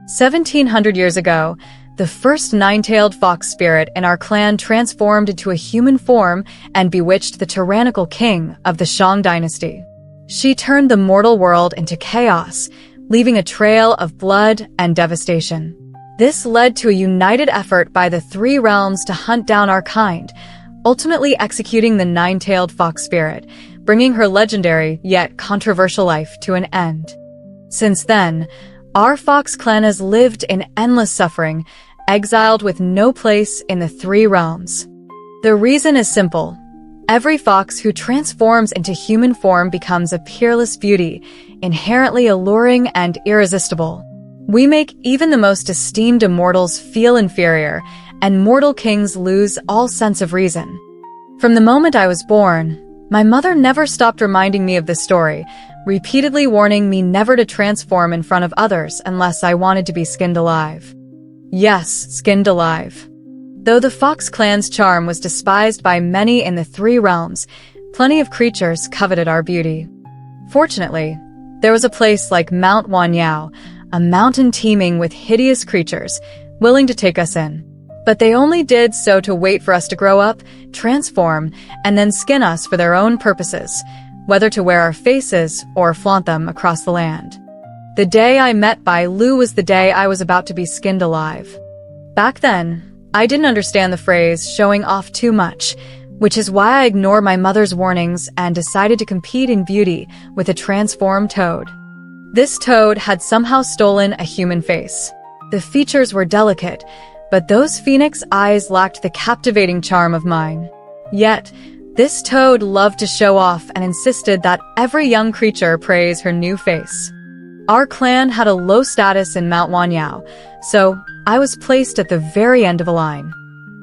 1700 years ago, the first nine-tailed fox spirit in our clan transformed into a human form and bewitched the tyrannical king of the Shang dynasty. She turned the mortal world into chaos, leaving a trail of blood and devastation. This led to a united effort by the three realms to hunt down our kind, ultimately executing the nine-tailed fox spirit, bringing her legendary yet controversial life to an end. Since then, our fox clan has lived in endless suffering, exiled with no place in the three realms. The reason is simple. Every fox who transforms into human form becomes a peerless beauty, inherently alluring and irresistible. We make even the most esteemed immortals feel inferior, and mortal kings lose all sense of reason. From the moment I was born, my mother never stopped reminding me of this story, repeatedly warning me never to transform in front of others unless I wanted to be skinned alive. Yes, skinned alive. Though the Fox clan's charm was despised by many in the three realms, plenty of creatures coveted our beauty. Fortunately, there was a place like Mount Wanyao, a mountain teeming with hideous creatures, willing to take us in. But they only did so to wait for us to grow up, transform, and then skin us for their own purposes, whether to wear our faces or flaunt them across the land. The day I met Bai Lu was the day I was about to be skinned alive. Back then, I didn't understand the phrase showing off too much, which is why I ignored my mother's warnings and decided to compete in beauty with a transformed toad. This toad had somehow stolen a human face. The features were delicate, but those phoenix eyes lacked the captivating charm of mine. Yet, this toad loved to show off and insisted that every young creature praise her new face. Our clan had a low status in Mount Wanyao, so I was placed at the very end of a line.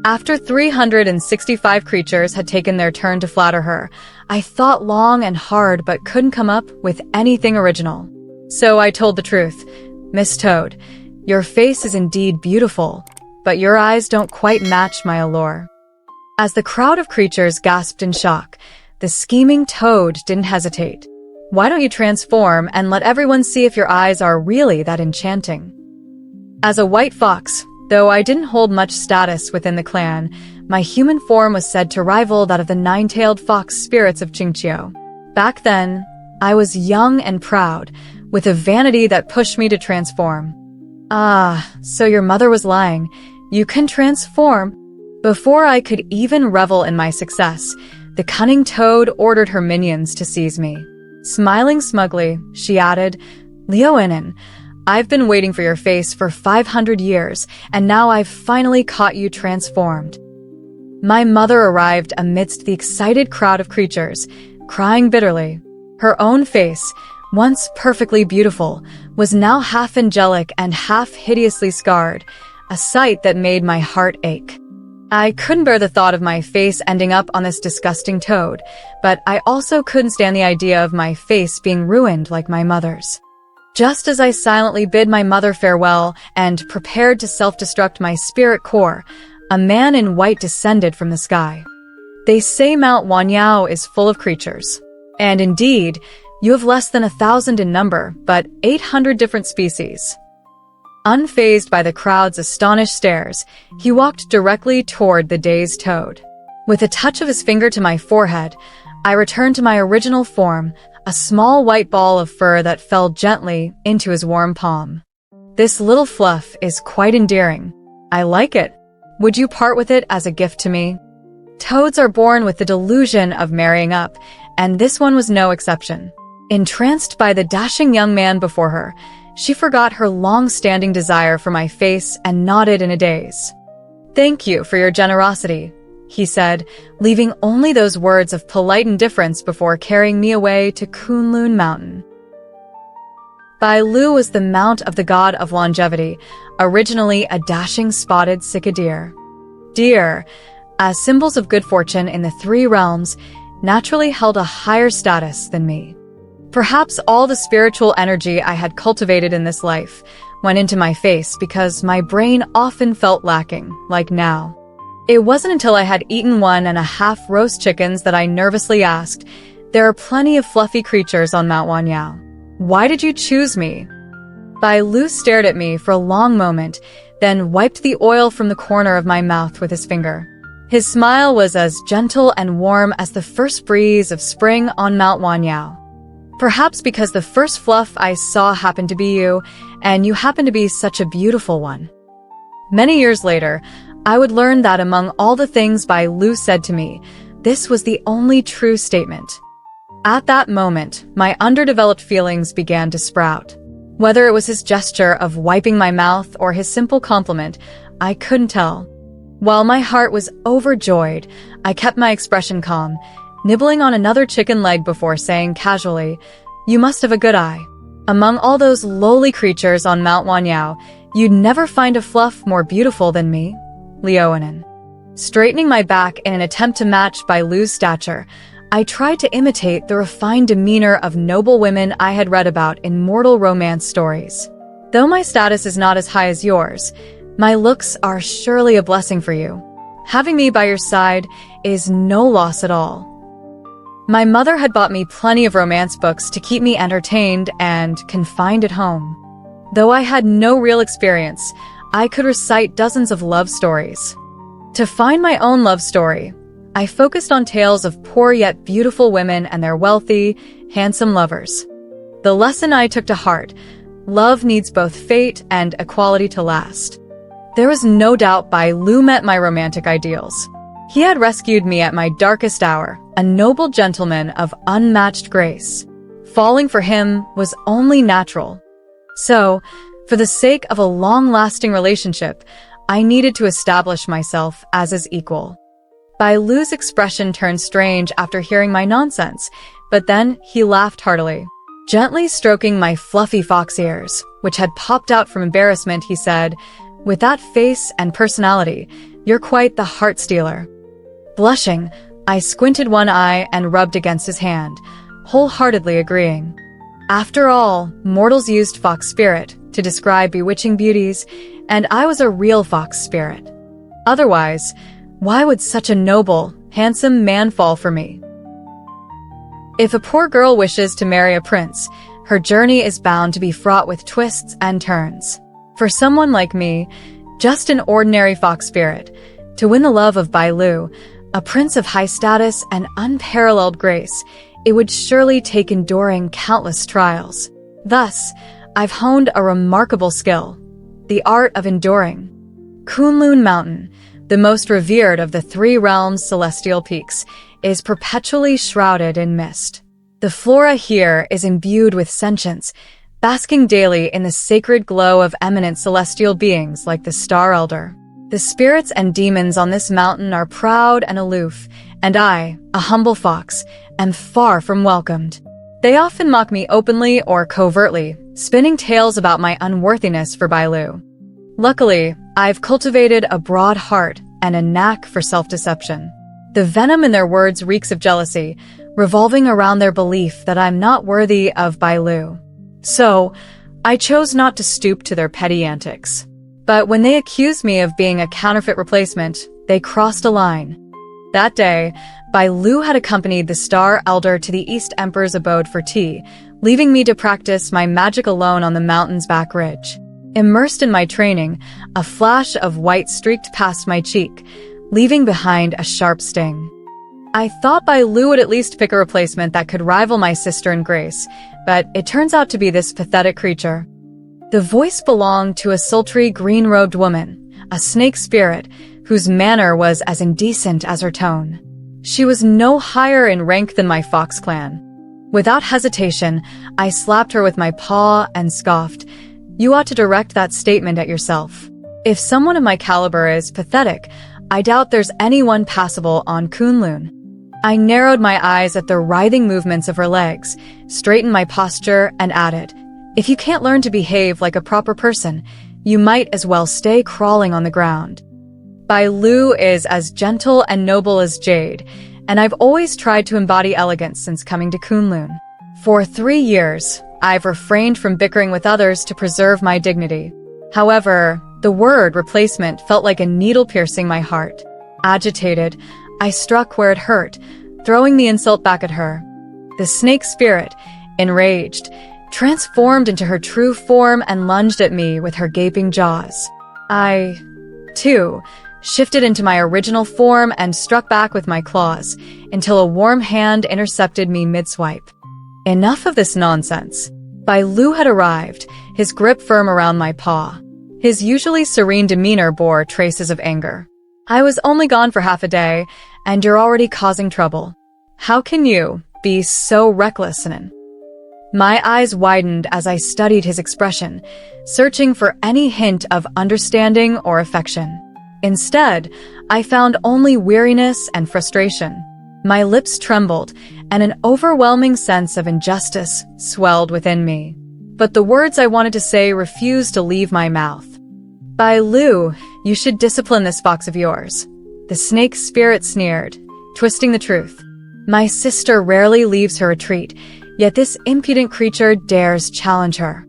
After 365 creatures had taken their turn to flatter her, I thought long and hard but couldn't come up with anything original. So I told the truth. Miss Toad, your face is indeed beautiful, but your eyes don't quite match my allure. As the crowd of creatures gasped in shock, the scheming toad didn't hesitate. Why don't you transform and let everyone see if your eyes are really that enchanting? As a white fox, though I didn't hold much status within the clan, my human form was said to rival that of the nine-tailed fox spirits of Qingqiu. Back then, I was young and proud, with a vanity that pushed me to transform. Ah, so your mother was lying. You can transform. Before I could even revel in my success, the cunning toad ordered her minions to seize me. Smiling smugly, she added, Leoinen, I've been waiting for your face for 500 years, and now I've finally caught you transformed. My mother arrived amidst the excited crowd of creatures, crying bitterly. Her own face, once perfectly beautiful, was now half angelic and half hideously scarred, a sight that made my heart ache. I couldn't bear the thought of my face ending up on this disgusting toad, but I also couldn't stand the idea of my face being ruined like my mother's. Just as I silently bid my mother farewell and prepared to self-destruct my spirit core, a man in white descended from the sky. They say Mount Wanyao is full of creatures. And indeed, you have less than 1,000 in number, but 800 different species. Unfazed by the crowd's astonished stares, he walked directly toward the dazed toad. With a touch of his finger to my forehead, I returned to my original form, a small white ball of fur that fell gently into his warm palm. This little fluff is quite endearing. I like it. Would you part with it as a gift to me? Toads are born with the delusion of marrying up, and this one was no exception. Entranced by the dashing young man before her, she forgot her long-standing desire for my face and nodded in a daze. Thank you for your generosity, he said, leaving only those words of polite indifference before carrying me away to Kunlun Mountain. Bai Lu was the mount of the god of longevity, originally a dashing spotted Sika deer. Deer, as symbols of good fortune in the three realms, naturally held a higher status than me. Perhaps all the spiritual energy I had cultivated in this life went into my face because my brain often felt lacking, like now. It wasn't until I had eaten 1.5 roast chickens that I nervously asked, "There are plenty of fluffy creatures on Mount Wanyao. Why did you choose me?" Bai Lu stared at me for a long moment, then wiped the oil from the corner of my mouth with his finger. His smile was as gentle and warm as the first breeze of spring on Mount Wanyao. Perhaps because the first fluff I saw happened to be you, and you happened to be such a beautiful one. Many years later, I would learn that among all the things Bai Lu said to me, this was the only true statement. At that moment, my underdeveloped feelings began to sprout. Whether it was his gesture of wiping my mouth or his simple compliment, I couldn't tell. While my heart was overjoyed, I kept my expression calm, nibbling on another chicken leg before saying casually, "You must have a good eye. Among all those lowly creatures on Mount Wanyao, you'd never find a fluff more beautiful than me, Leonin." Straightening my back in an attempt to match Bai Lu's stature, I tried to imitate the refined demeanor of noble women I had read about in mortal romance stories. Though my status is not as high as yours, my looks are surely a blessing for you. Having me by your side is no loss at all. My mother had bought me plenty of romance books to keep me entertained and confined at home. Though I had no real experience, I could recite dozens of love stories. To find my own love story, I focused on tales of poor yet beautiful women and their wealthy, handsome lovers. The lesson I took to heart: love needs both fate and equality to last. There was no doubt Bai Lu met my romantic ideals. He had rescued me at my darkest hour, a noble gentleman of unmatched grace. Falling for him was only natural. So, for the sake of a long-lasting relationship, I needed to establish myself as his equal. Bai Lu's expression turned strange after hearing my nonsense, but then he laughed heartily. Gently stroking my fluffy fox ears, which had popped out from embarrassment, he said, "With that face and personality, you're quite the heart stealer." Blushing, I squinted one eye and rubbed against his hand, wholeheartedly agreeing. After all, mortals used fox spirit to describe bewitching beauties, and I was a real fox spirit. Otherwise, why would such a noble, handsome man fall for me? If a poor girl wishes to marry a prince, her journey is bound to be fraught with twists and turns. For someone like me, just an ordinary fox spirit, to win the love of Bai Lu, a prince of high status and unparalleled grace, it would surely take enduring countless trials. Thus, I've honed a remarkable skill: the art of enduring. Kunlun Mountain, the most revered of the three realms' celestial peaks, is perpetually shrouded in mist. The flora here is imbued with sentience, basking daily in the sacred glow of eminent celestial beings like the Star Elder. The spirits and demons on this mountain are proud and aloof, and I, a humble fox, am far from welcomed. They often mock me openly or covertly, spinning tales about my unworthiness for Bai Lu. Luckily, I've cultivated a broad heart and a knack for self-deception. The venom in their words reeks of jealousy, revolving around their belief that I'm not worthy of Bai Lu. So, I chose not to stoop to their petty antics. But when they accused me of being a counterfeit replacement, they crossed a line. That day, Bai Lu had accompanied the Star Elder to the East Emperor's abode for tea, leaving me to practice my magic alone on the mountain's back ridge. Immersed in my training, a flash of white streaked past my cheek, leaving behind a sharp sting. I thought Bai Lu would at least pick a replacement that could rival my sister in grace, but it turns out to be this pathetic creature. The voice belonged to a sultry green-robed woman, a snake spirit, whose manner was as indecent as her tone. She was no higher in rank than my fox clan. Without hesitation, I slapped her with my paw and scoffed, "You ought to direct that statement at yourself. If someone of my caliber is pathetic, I doubt there's anyone passable on Kunlun." I narrowed my eyes at the writhing movements of her legs, straightened my posture, and added, "If you can't learn to behave like a proper person, you might as well stay crawling on the ground." Bai Lu is as gentle and noble as jade, and I've always tried to embody elegance since coming to Kunlun. For 3 years, I've refrained from bickering with others to preserve my dignity. However, the word replacement felt like a needle piercing my heart. Agitated, I struck where it hurt, throwing the insult back at her. The snake spirit, enraged, transformed into her true form and lunged at me with her gaping jaws. I, too, shifted into my original form and struck back with my claws until a warm hand intercepted me mid-swipe. Enough of this nonsense. Bai Lu had arrived, his grip firm around my paw. His usually serene demeanor bore traces of anger. I was only gone for half a day, and you're already causing trouble. How can you be so reckless, Nin? My eyes widened as I studied his expression, searching for any hint of understanding or affection. Instead, I found only weariness and frustration. My lips trembled, and an overwhelming sense of injustice swelled within me. But the words I wanted to say refused to leave my mouth. Bai Lu, you should discipline this fox of yours. The snake spirit sneered, twisting the truth. My sister rarely leaves her retreat, yet this impudent creature dares challenge her.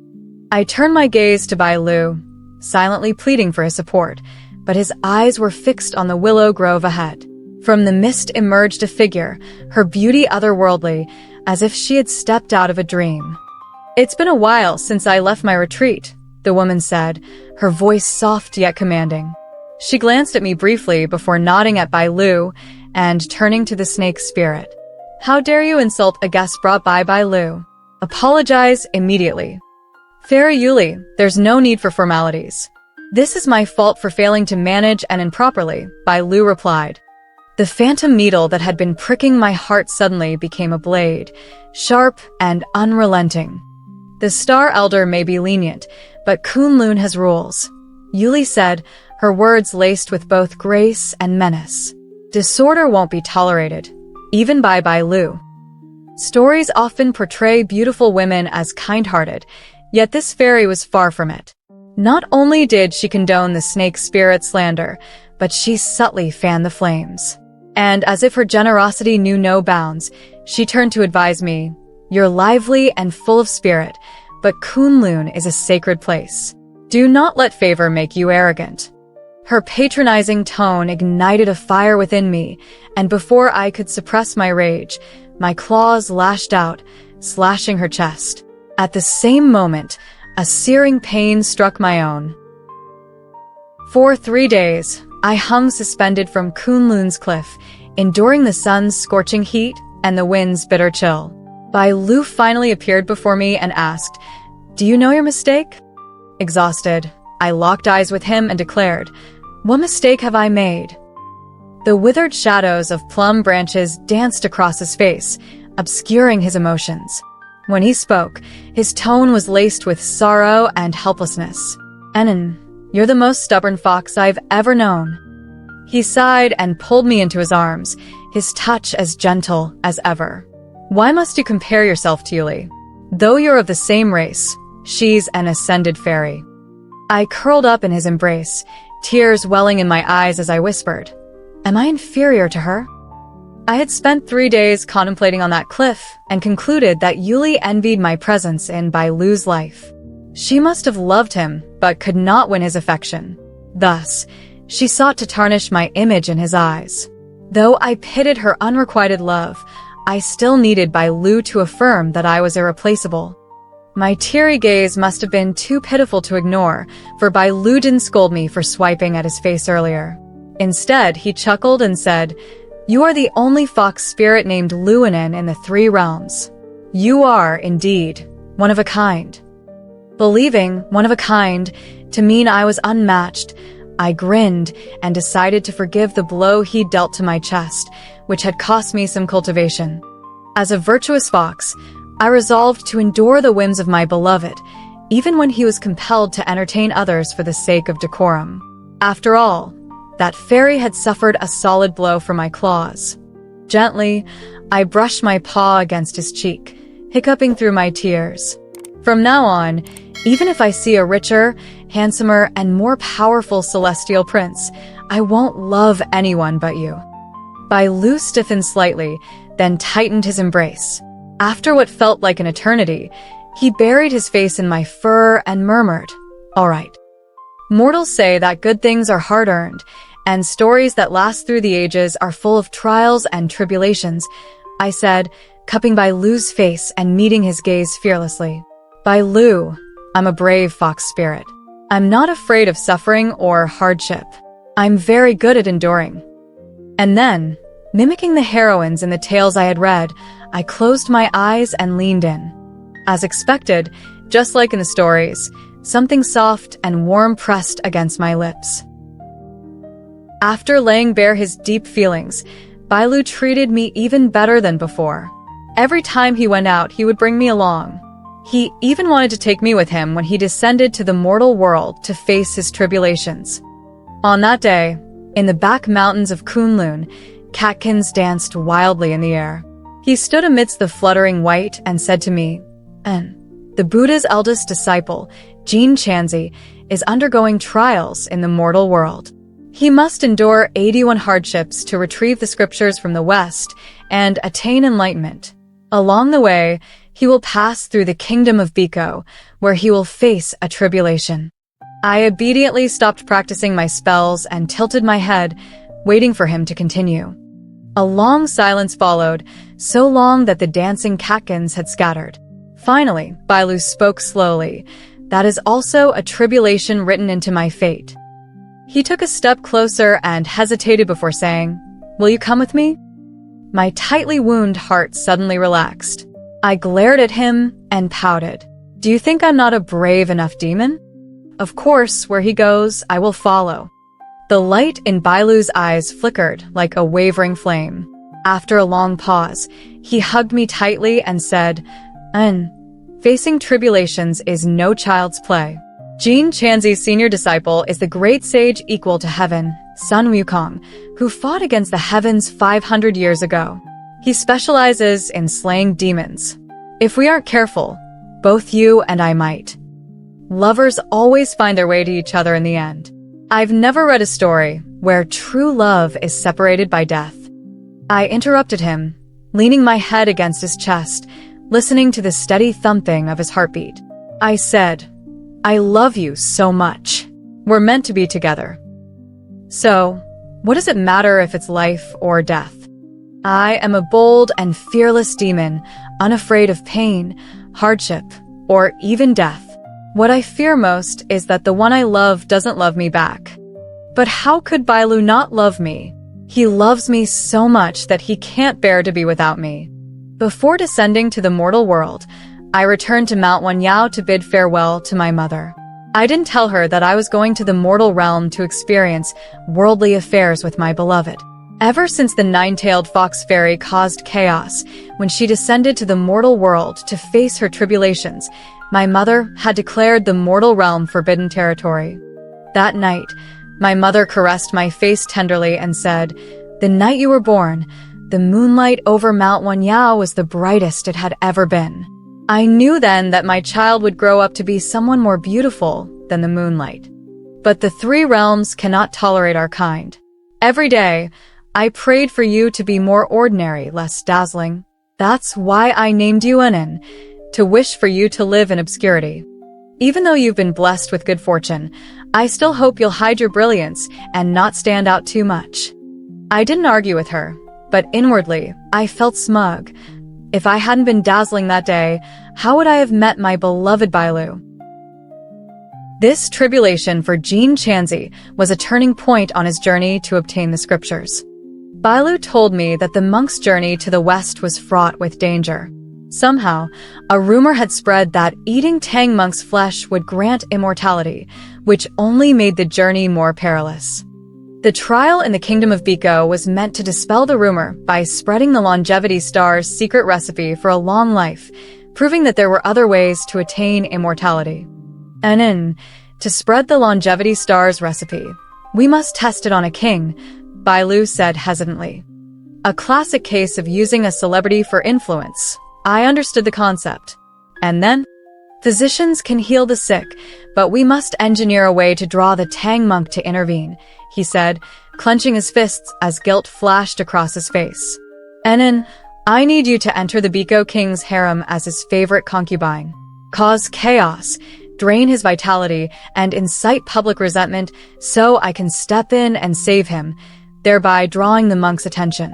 I turned my gaze to Bai Lu, silently pleading for his support, but his eyes were fixed on the willow grove ahead. From the mist emerged a figure, her beauty otherworldly, as if she had stepped out of a dream. It's been a while since I left my retreat, the woman said, her voice soft yet commanding. She glanced at me briefly before nodding at Bai Lu and turning to the snake spirit. How dare you insult a guest brought by Bai Lu? Apologize immediately. Fairy Yuli, there's no need for formalities. This is my fault for failing to manage and improperly, Bai Lu replied. The phantom needle that had been pricking my heart suddenly became a blade, sharp and unrelenting. The Star Elder may be lenient, but Kunlun has rules, Yuli said, her words laced with both grace and menace. Disorder won't be tolerated, even by Bai Lu. Stories often portray beautiful women as kind-hearted, yet this fairy was far from it. Not only did she condone the snake spirit slander, but she subtly fanned the flames. And as if her generosity knew no bounds, she turned to advise me, "You're lively and full of spirit, but Kunlun is a sacred place. Do not let favor make you arrogant." Her patronizing tone ignited a fire within me, and before I could suppress my rage, my claws lashed out, slashing her chest. At the same moment, a searing pain struck my own. For 3 days, I hung suspended from Kunlun's cliff, enduring the sun's scorching heat and the wind's bitter chill. Bai Lu finally appeared before me and asked, "Do you know your mistake?" Exhausted, I locked eyes with him and declared, "What mistake have I made?" The withered shadows of plum branches danced across his face, obscuring his emotions. When he spoke, his tone was laced with sorrow and helplessness. "Enin, you're the most stubborn fox I've ever known." He sighed and pulled me into his arms, his touch as gentle as ever. "Why must you compare yourself to Yuli? Though you're of the same race, she's an ascended fairy." I curled up in his embrace, tears welling in my eyes as I whispered, "Am I inferior to her?" I had spent 3 days contemplating on that cliff and concluded that Yuli envied my presence in Bai Lu's life. She must have loved him, but could not win his affection. Thus, she sought to tarnish my image in his eyes. Though I pitied her unrequited love, I still needed Bai Lu to affirm that I was irreplaceable. My teary gaze must have been too pitiful to ignore, for Bai Lu didn't scold me for swiping at his face earlier. Instead, he chuckled and said, "You are the only fox spirit named Luinen in the 3 realms. You are, indeed, one of a kind." Believing one of a kind to mean I was unmatched, I grinned and decided to forgive the blow he dealt to my chest, which had cost me some cultivation. As a virtuous fox, I resolved to endure the whims of my beloved, even when he was compelled to entertain others for the sake of decorum. After all, that fairy had suffered a solid blow from my claws. Gently, I brushed my paw against his cheek, hiccuping through my tears. From now on, even if I see a richer, handsomer, and more powerful celestial prince, I won't love anyone but you. Bai Lu stiffened slightly, then tightened his embrace. After what felt like an eternity, he buried his face in my fur and murmured, "All right. Mortals say that good things are hard-earned, and stories that last through the ages are full of trials and tribulations," I said, cupping Bai Lu's face and meeting his gaze fearlessly. Bailu, I'm a brave fox spirit. I'm not afraid of suffering or hardship. I'm very good at enduring. And then, mimicking the heroines in the tales I had read, I closed my eyes and leaned in. As expected, just like in the stories, something soft and warm pressed against my lips. After laying bare his deep feelings, Bailu treated me even better than before. Every time he went out, he would bring me along. He even wanted to take me with him when he descended to the mortal world to face his tribulations. On that day, in the back mountains of Kunlun, catkins danced wildly in the air. He stood amidst the fluttering white and said to me, the Buddha's eldest disciple, Jin Chanzi, is undergoing trials in the mortal world. He must endure 81 hardships to retrieve the scriptures from the West and attain enlightenment. Along the way, he will pass through the kingdom of Biko, where he will face a tribulation. I obediently stopped practicing my spells and tilted my head, waiting for him to continue. A long silence followed, so long that the dancing catkins had scattered. Finally, Bailu spoke slowly. That is also a tribulation written into my fate. He took a step closer and hesitated before saying, "Will you come with me?" My tightly wounded heart suddenly relaxed. I glared at him and pouted. "Do you think I'm not a brave enough demon? Of course, where he goes, I will follow." The light in Bailu's eyes flickered like a wavering flame. After a long pause, he hugged me tightly and said, facing tribulations is no child's play. Jin Chanzi's senior disciple is the great sage equal to heaven, Sun Wukong, who fought against the heavens 500 years ago. He specializes in slaying demons. If we aren't careful, both you and I might. Lovers always find their way to each other in the end. I've never read a story where true love is separated by death. I interrupted him, leaning my head against his chest, listening to the steady thumping of his heartbeat. I said, "I love you so much. We're meant to be together. So, what does it matter if it's life or death? I am a bold and fearless demon, unafraid of pain, hardship, or even death. What I fear most is that the one I love doesn't love me back." But how could Bailu not love me? He loves me so much that he can't bear to be without me. Before descending to the mortal world, I returned to Mount Wanyao to bid farewell to my mother. I didn't tell her that I was going to the mortal realm to experience worldly affairs with my beloved. Ever since the nine-tailed fox fairy caused chaos when she descended to the mortal world to face her tribulations, my mother had declared the mortal realm forbidden territory. That night, my mother caressed my face tenderly and said, "The night you were born, the moonlight over Mount Wanyao was the brightest it had ever been." I knew then that my child would grow up to be someone more beautiful than the moonlight. But the three realms cannot tolerate our kind. Every day, I prayed for you to be more ordinary, less dazzling. That's why I named you Anin, to wish for you to live in obscurity. Even though you've been blessed with good fortune, I still hope you'll hide your brilliance and not stand out too much. I didn't argue with her, but inwardly, I felt smug. If I hadn't been dazzling that day, how would I have met my beloved Bailu? This tribulation for Jin Chanzi was a turning point on his journey to obtain the scriptures. Bailu told me that the monk's journey to the west was fraught with danger. Somehow, a rumor had spread that eating Tang monk's flesh would grant immortality, which only made the journey more perilous. The trial in the kingdom of Biko was meant to dispel the rumor by spreading the longevity star's secret recipe for a long life, proving that there were other ways to attain immortality. And to spread the longevity star's recipe, we must test it on a king, Bailu said hesitantly. A classic case of using a celebrity for influence. I understood the concept. And then? Physicians can heal the sick, but we must engineer a way to draw the Tang monk to intervene, he said, clenching his fists as guilt flashed across his face. Enin, I need you to enter the Biko king's harem as his favorite concubine. Cause chaos, drain his vitality, and incite public resentment so I can step in and save him, thereby drawing the monk's attention.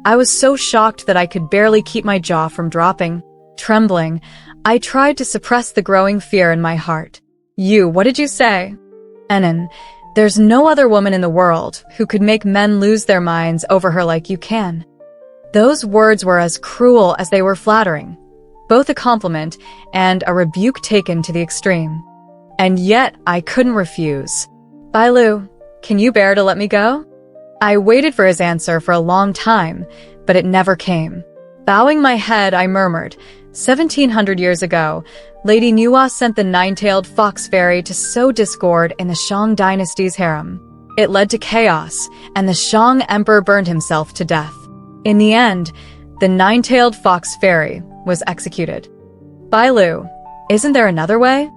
I was so shocked that I could barely keep my jaw from dropping. Trembling, I tried to suppress the growing fear in my heart. What did you say? Enin, there's no other woman in the world who could make men lose their minds over her like you can. Those words were as cruel as they were flattering, both a compliment and a rebuke taken to the extreme. And yet I couldn't refuse. Bailu, can you bear to let me go? I waited for his answer for a long time, but it never came. Bowing my head, I murmured, 1700 years ago, Lady Nuwa sent the nine-tailed fox fairy to sow discord in the Shang dynasty's harem. It led to chaos, and the Shang emperor burned himself to death. In the end, the nine-tailed fox fairy was executed. Bailu, isn't there another way?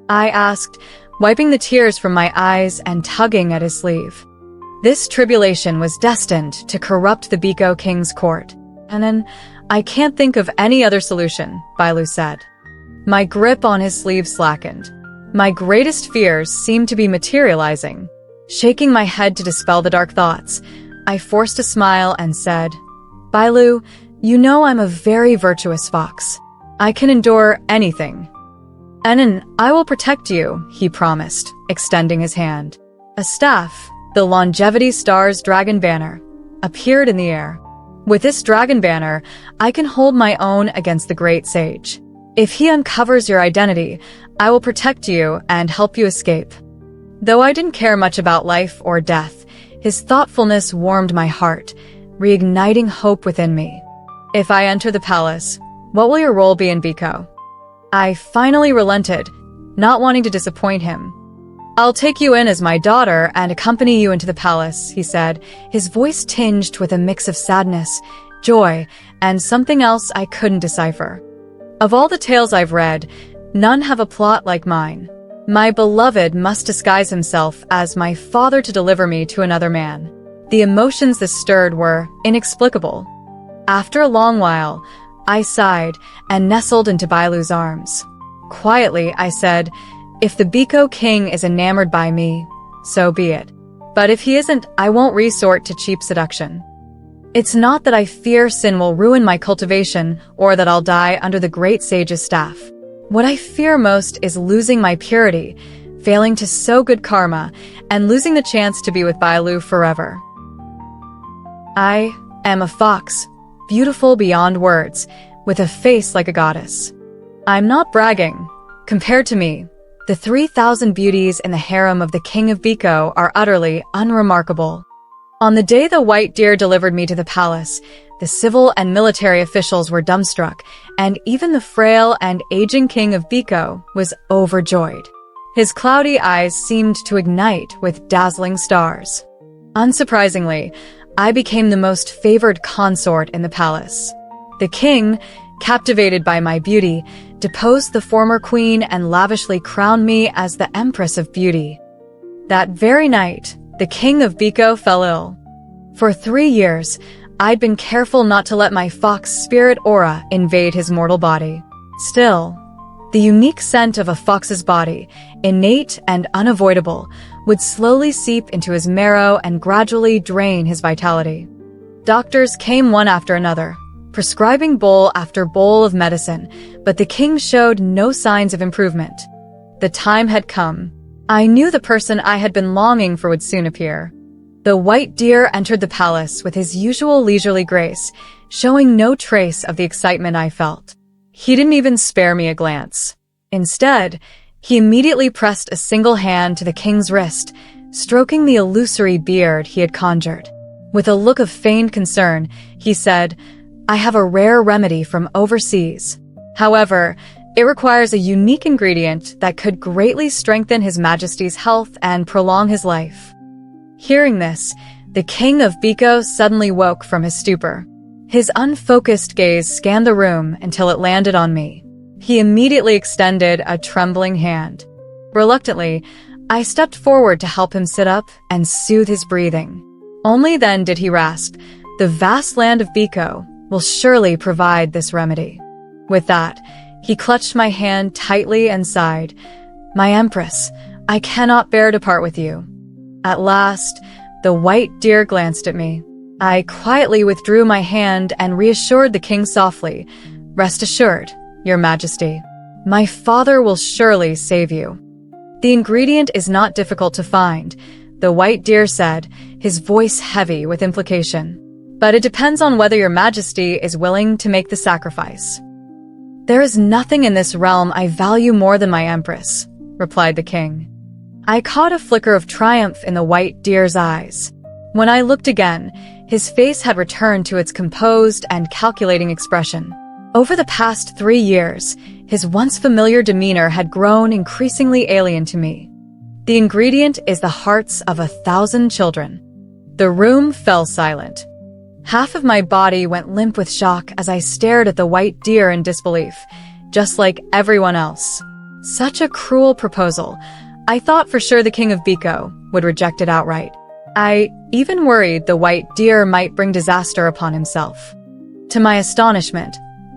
I asked, wiping the tears from my eyes and tugging at his sleeve. This tribulation was destined to corrupt the Biko king's court. Enin, I can't think of any other solution, Bailu said. My grip on his sleeve slackened. My greatest fears seemed to be materializing. Shaking my head to dispel the dark thoughts, I forced a smile and said, Bailu, you know I'm a very virtuous fox. I can endure anything. Enin, I will protect you, he promised, extending his hand. A staff, the Longevity Star's dragon banner, appeared in the air. With this dragon banner, I can hold my own against the great sage. If he uncovers your identity, I will protect you and help you escape. Though I didn't care much about life or death, his thoughtfulness warmed my heart, reigniting hope within me. If I enter the palace, what will your role be in Biko? I finally relented, not wanting to disappoint him. I'll take you in as my daughter and accompany you into the palace, he said, his voice tinged with a mix of sadness, joy, and something else I couldn't decipher. Of all the tales I've read, none have a plot like mine. My beloved must disguise himself as my father to deliver me to another man. The emotions this stirred were inexplicable. After a long while, I sighed and nestled into Bailu's arms. Quietly, I said, if the Biko king is enamored by me, so be it. But if he isn't, I won't resort to cheap seduction. It's not that I fear sin will ruin my cultivation or that I'll die under the great sage's staff. What I fear most is losing my purity, failing to sow good karma, and losing the chance to be with Bailu forever. I am a fox, beautiful beyond words, with a face like a goddess. I'm not bragging. Compared to me, the 3,000 beauties in the harem of the king of Biko are utterly unremarkable. On the day the white deer delivered me to the palace, the civil and military officials were dumbstruck, and even the frail and aging king of Biko was overjoyed. His cloudy eyes seemed to ignite with dazzling stars. Unsurprisingly, I became the most favored consort in the palace. The king, captivated by my beauty, deposed the former queen and lavishly crowned me as the Empress of Beauty. That very night, the king of Biko fell ill. For 3 years, I'd been careful not to let my fox spirit aura invade his mortal body. Still, the unique scent of a fox's body, innate and unavoidable, would slowly seep into his marrow and gradually drain his vitality. Doctors came one after another, prescribing bowl after bowl of medicine, but the king showed no signs of improvement. The time had come. I knew the person I had been longing for would soon appear. The white deer entered the palace with his usual leisurely grace, showing no trace of the excitement I felt. He didn't even spare me a glance. Instead, he immediately pressed a single hand to the king's wrist, stroking the illusory beard he had conjured. With a look of feigned concern, he said, I have a rare remedy from overseas. However, it requires a unique ingredient that could greatly strengthen His Majesty's health and prolong his life. Hearing this, the king of Biko suddenly woke from his stupor. His unfocused gaze scanned the room until it landed on me. He immediately extended a trembling hand. Reluctantly, I stepped forward to help him sit up and soothe his breathing. Only then did he rasp, the vast land of Biko will surely provide this remedy. With that, he clutched my hand tightly and sighed, My Empress, I cannot bear to part with you. At last, the white deer glanced at me. I quietly withdrew my hand and reassured the king softly, Rest assured, Your Majesty. My father will surely save you. The ingredient is not difficult to find, the white deer said, his voice heavy with implication. But it depends on whether your Majesty is willing to make the sacrifice. There is nothing in this realm I value more than my Empress, replied the king. I caught a flicker of triumph in the white deer's eyes. When I looked again, his face had returned to its composed and calculating expression. Over the past 3 years, his once familiar demeanor had grown increasingly alien to me. The ingredient is the hearts of 1,000 children. The room fell silent. Half of my body went limp with shock as I stared at the white deer in disbelief, just like everyone else. Such a cruel proposal. I thought for sure the king of Biko would reject it outright. I even worried the white deer might bring disaster upon himself. To my astonishment,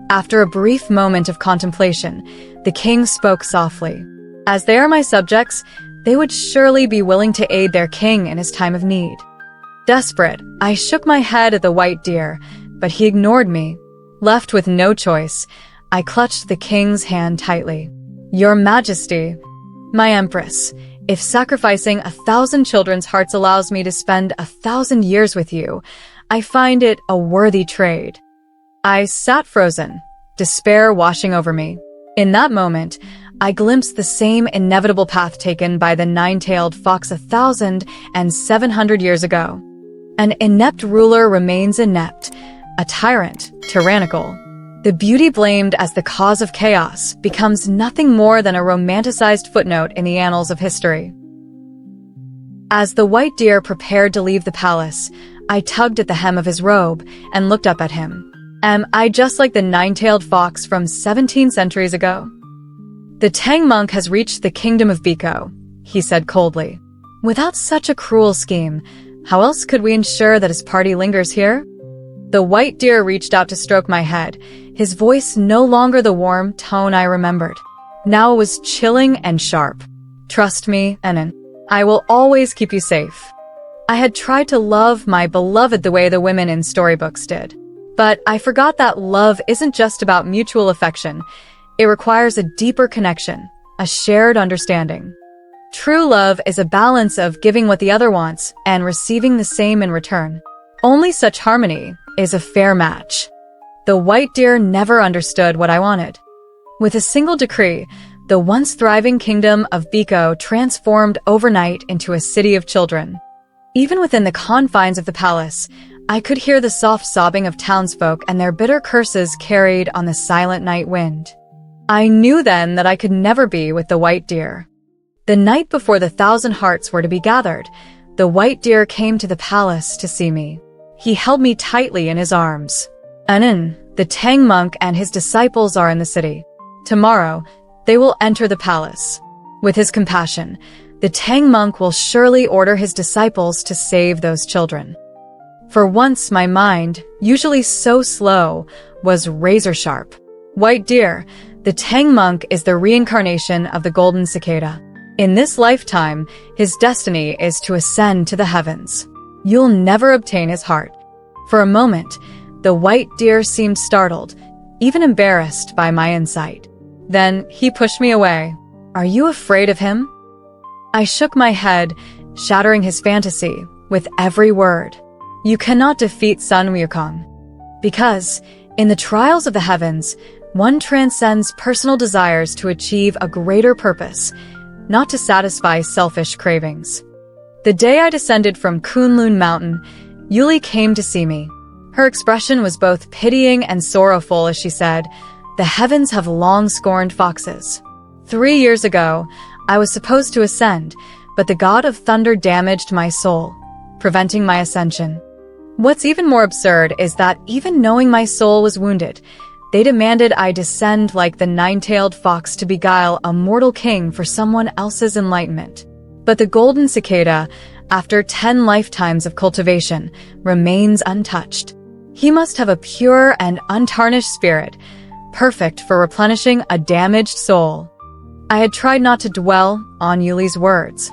after a brief moment of contemplation, the king spoke softly. As they are my subjects, they would surely be willing to aid their king in his time of need. Desperate, I shook my head at the white deer, but he ignored me. Left with no choice, I clutched the king's hand tightly. Your Majesty, my Empress, if sacrificing 1,000 children's hearts allows me to spend 1,000 years with you, I find it a worthy trade. I sat frozen, despair washing over me. In that moment, I glimpsed the same inevitable path taken by the nine-tailed fox 1,700 years ago. An inept ruler remains inept, a tyrant, tyrannical. The beauty blamed as the cause of chaos becomes nothing more than a romanticized footnote in the annals of history. As the white deer prepared to leave the palace, I tugged at the hem of his robe and looked up at him. Am I just like the nine-tailed fox from 17 centuries ago? The Tang monk has reached the kingdom of Biko, he said coldly. Without such a cruel scheme, how else could we ensure that his party lingers here? The white deer reached out to stroke my head, his voice no longer the warm tone I remembered. Now it was chilling and sharp. Trust me, Enon. I will always keep you safe. I had tried to love my beloved the way the women in storybooks did. But I forgot that love isn't just about mutual affection. It requires a deeper connection, a shared understanding. True love is a balance of giving what the other wants and receiving the same in return. Only such harmony is a fair match. The white deer never understood what I wanted. With a single decree, the once thriving kingdom of Biko transformed overnight into a city of children. Even within the confines of the palace, I could hear the soft sobbing of townsfolk and their bitter curses carried on the silent night wind. I knew then that I could never be with the white deer. The night before the 1,000 hearts were to be gathered, the white deer came to the palace to see me. He held me tightly in his arms. Enon, the Tang monk and his disciples are in the city. Tomorrow, they will enter the palace. With his compassion, the Tang monk will surely order his disciples to save those children. For once my mind, usually so slow, was razor-sharp. White deer, the Tang monk is the reincarnation of the golden cicada. In this lifetime, his destiny is to ascend to the heavens. You'll never obtain his heart. For a moment, the white deer seemed startled, even embarrassed by my insight. Then he pushed me away. Are you afraid of him? I shook my head, shattering his fantasy with every word. You cannot defeat Sun Wukong. Because, in the trials of the heavens, one transcends personal desires to achieve a greater purpose, not to satisfy selfish cravings. The day I descended from Kunlun Mountain, Yuli came to see me. Her expression was both pitying and sorrowful as she said, "The heavens have long scorned foxes. 3 years ago, I was supposed to ascend, but the god of thunder damaged my soul, preventing my ascension. What's even more absurd is that even knowing my soul was wounded, they demanded I descend like the nine-tailed fox to beguile a mortal king for someone else's enlightenment. But the golden cicada, after 10 lifetimes of cultivation, remains untouched. He must have a pure and untarnished spirit, perfect for replenishing a damaged soul." I had tried not to dwell on Yuli's words,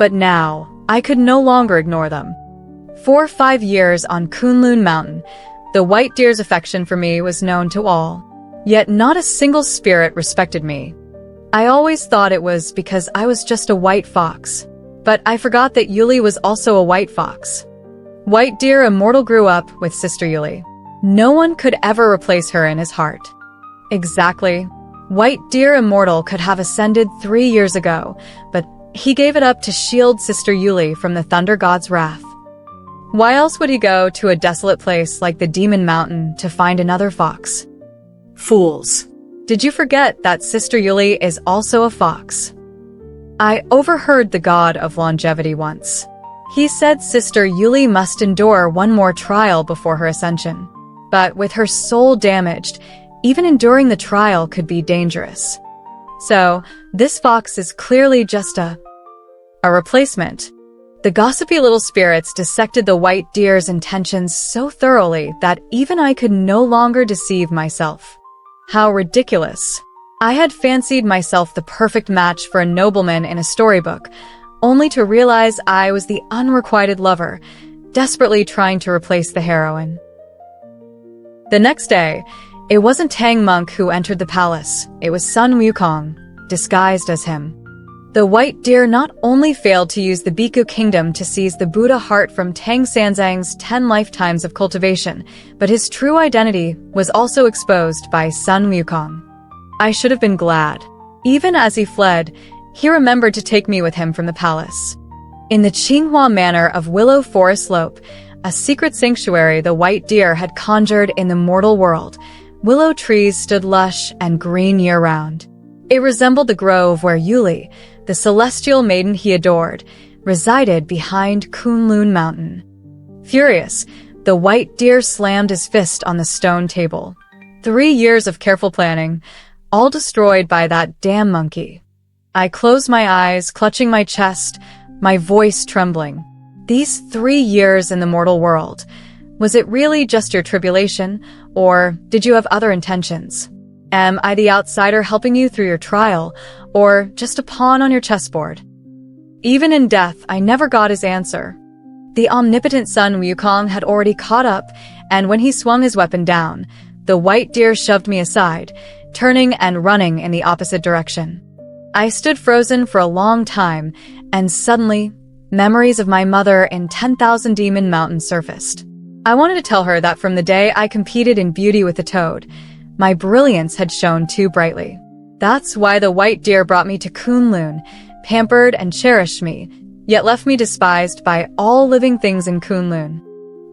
but now I could no longer ignore them. For 5 years on Kunlun Mountain, the white deer's affection for me was known to all. Yet not a single spirit respected me. I always thought it was because I was just a white fox. But I forgot that Yuli was also a white fox. White Deer Immortal grew up with Sister Yuli. No one could ever replace her in his heart. Exactly. White Deer Immortal could have ascended 3 years ago, but he gave it up to shield Sister Yuli from the Thunder God's wrath. Why else would he go to a desolate place like the Demon Mountain to find another fox? Fools. Did you forget that Sister Yuli is also a fox? I overheard the god of longevity once. He said Sister Yuli must endure one more trial before her ascension. But with her soul damaged, even enduring the trial could be dangerous. So, this fox is clearly just a replacement. The gossipy little spirits dissected the white deer's intentions so thoroughly that even I could no longer deceive myself. How ridiculous. I had fancied myself the perfect match for a nobleman in a storybook, only to realize I was the unrequited lover, desperately trying to replace the heroine. The next day, it wasn't Tang Monk who entered the palace, it was Sun Wukong, disguised as him. The white deer not only failed to use the Bhikkhu kingdom to seize the Buddha heart from Tang Sanzang's 10 lifetimes of cultivation, but his true identity was also exposed by Sun Wukong. I should have been glad. Even as he fled, he remembered to take me with him from the palace. In the Qinghua Manor of Willow Forest Slope, a secret sanctuary the white deer had conjured in the mortal world, willow trees stood lush and green year-round. It resembled the grove where Yuli, the celestial maiden he adored, resided behind Kunlun Mountain. Furious, the white deer slammed his fist on the stone table. 3 years of careful planning, all destroyed by that damn monkey. I closed my eyes, clutching my chest, my voice trembling. These 3 years in the mortal world, was it really just your tribulation, or did you have other intentions? Am I the outsider helping you through your trial, or just a pawn on your chessboard? Even in death, I never got his answer. The omnipotent Sun Wukong had already caught up, and when he swung his weapon down, the white deer shoved me aside, turning and running in the opposite direction. I stood frozen for a long time, and suddenly, memories of my mother in 10,000 Demon Mountain surfaced. I wanted to tell her that from the day I competed in beauty with the toad, my brilliance had shone too brightly. That's why the white deer brought me to Kunlun, pampered and cherished me, yet left me despised by all living things in Kunlun.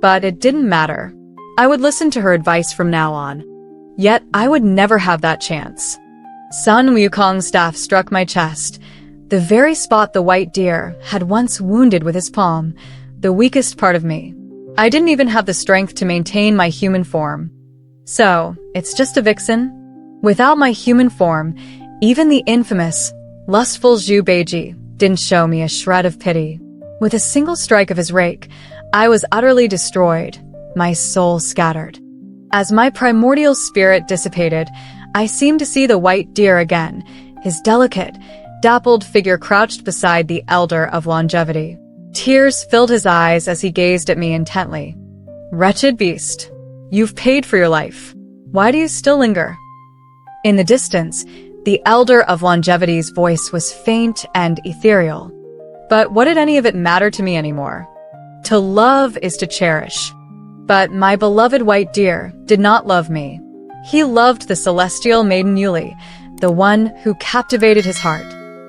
But it didn't matter. I would listen to her advice from now on. Yet I would never have that chance. Sun Wukong's staff struck my chest, the very spot the white deer had once wounded with his palm, the weakest part of me. I didn't even have the strength to maintain my human form. So, it's just a vixen? Without my human form, even the infamous, lustful Zhu Beiji didn't show me a shred of pity. With a single strike of his rake, I was utterly destroyed, my soul scattered. As my primordial spirit dissipated, I seemed to see the white deer again, his delicate, dappled figure crouched beside the elder of longevity. Tears filled his eyes as he gazed at me intently. Wretched beast, you've paid for your life. Why do you still linger? In the distance, the elder of longevity's voice was faint and ethereal. But what did any of it matter to me anymore? To love is to cherish. But my beloved white deer did not love me. He loved the celestial maiden Yuli, the one who captivated his heart.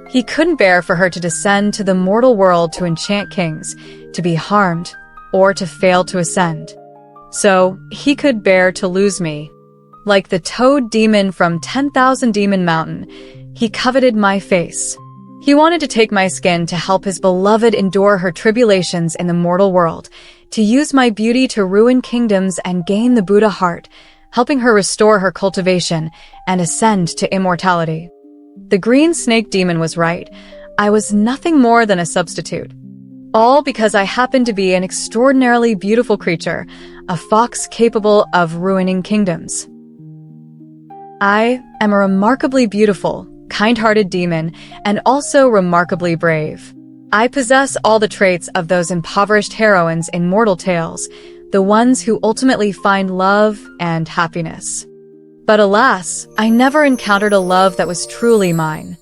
He couldn't bear for her to descend to the mortal world to enchant kings, to be harmed, or to fail to ascend. So he could bear to lose me. Like the toad demon from 10,000 Demon Mountain, he coveted my face. He wanted to take my skin to help his beloved endure her tribulations in the mortal world, to use my beauty to ruin kingdoms and gain the Buddha heart, helping her restore her cultivation and ascend to immortality. The green snake demon was right. I was nothing more than a substitute. All because I happened to be an extraordinarily beautiful creature, a fox capable of ruining kingdoms. I am a remarkably beautiful, kind-hearted demon, and also remarkably brave. I possess all the traits of those impoverished heroines in mortal tales, the ones who ultimately find love and happiness. But alas, I never encountered a love that was truly mine.